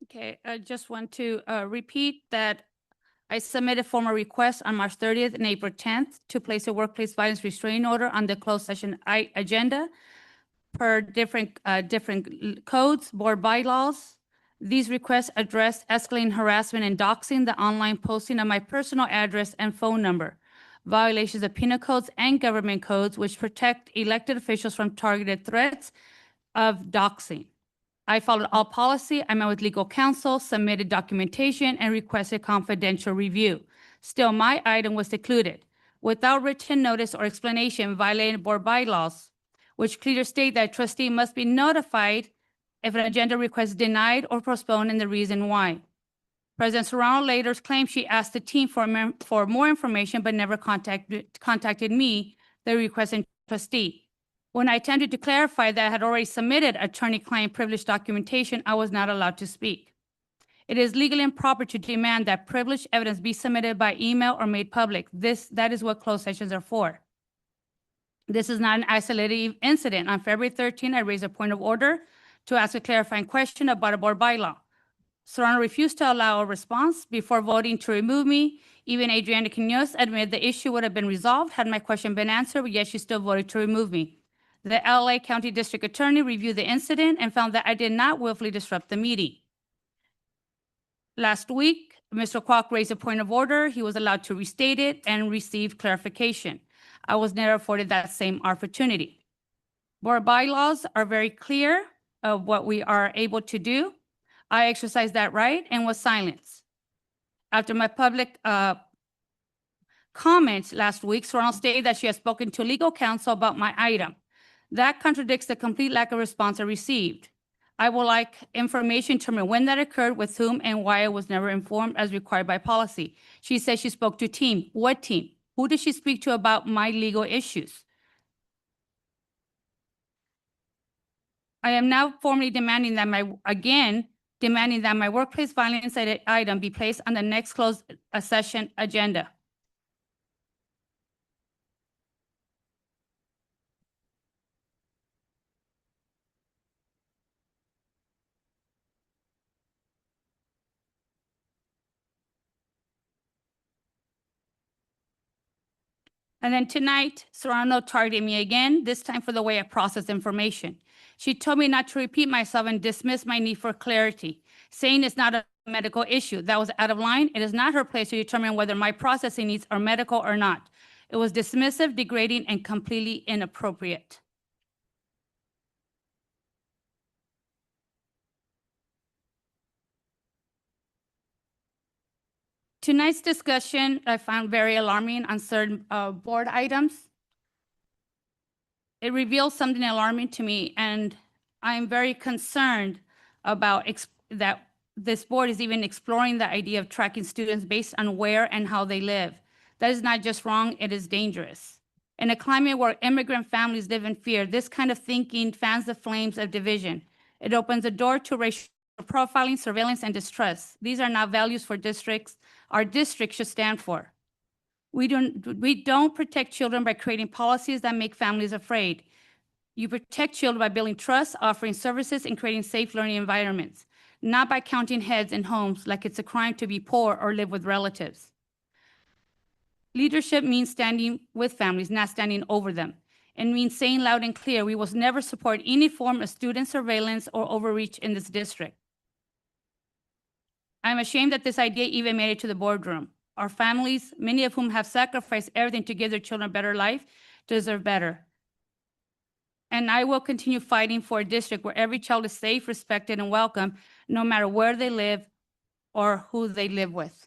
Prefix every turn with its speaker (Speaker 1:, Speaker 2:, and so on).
Speaker 1: Okay, I just want to repeat that I submitted formal requests on March 30th and April 10th to place a workplace violence restraining order on the closed session agenda per different codes, board bylaws. These requests address escalating harassment and doxing, the online posting of my personal address and phone number, violations of penal codes and government codes which protect elected officials from targeted threats of doxing. I followed all policy. I met with legal counsel, submitted documentation, and requested confidential review. Still, my item was secluded without written notice or explanation, violating board bylaws, which clearly state that trustee must be notified if an agenda request is denied or postponed and the reason why. President Serrano later claimed she asked the team for more information, but never contacted me, the requesting trustee. When I attempted to clarify that I had already submitted attorney-client privilege documentation, I was not allowed to speak. It is legally improper to demand that privileged evidence be submitted by email or made public. That is what closed sessions are for. This is not an isolated incident. On February 13, I raised a point of order to ask a clarifying question about a board bylaw. Serrano refused to allow a response. Before voting to remove me, even Adriana Quinoz admitted the issue would have been resolved had my question been answered, but yet she still voted to remove me. The LA County District Attorney reviewed the incident and found that I did not willfully disrupt the meeting. Last week, Mr. Kwok raised a point of order. He was allowed to restate it and received clarification. I was never afforded that same opportunity. Board bylaws are very clear of what we are able to do. I exercised that right and was silenced. After my public comments last week, Serrano stated that she has spoken to legal counsel about my item. That contradicts the complete lack of response I received. I would like information to determine when that occurred, with whom, and why I was never informed as required by policy. She said she spoke to team. What team? Who did she speak to about my legal issues? I am now formally demanding that my workplace violence item be placed on the next closed session agenda. And then tonight, Serrano targeted me again, this time for the way I process information. She told me not to repeat myself and dismiss my need for clarity, saying it's not a medical issue. That was out of line. It is not her place to determine whether my processing needs are medical or not. It was dismissive, degrading, and completely inappropriate. Tonight's discussion I found very alarming on certain board items. It reveals something alarming to me, and I'm very concerned about that this board is even exploring the idea of tracking students based on where and how they live. That is not just wrong, it is dangerous. In a climate where immigrant families live in fear, this kind of thinking fans the flames of division. It opens the door to racial profiling, surveillance, and distrust. These are not values for districts our district should stand for. We don't protect children by creating policies that make families afraid. You protect children by building trust, offering services, and creating safe learning environments, not by counting heads in homes like it's a crime to be poor or live with relatives. Leadership means standing with families, not standing over them, and means saying loud and clear, we will never support any form of student surveillance or overreach in this district. I'm ashamed that this idea even made it to the boardroom. Our families, many of whom have sacrificed everything to give their children a better life, deserve better. And I will continue fighting for a district where every child is safe, respected, and welcome, no matter where they live or who they live with.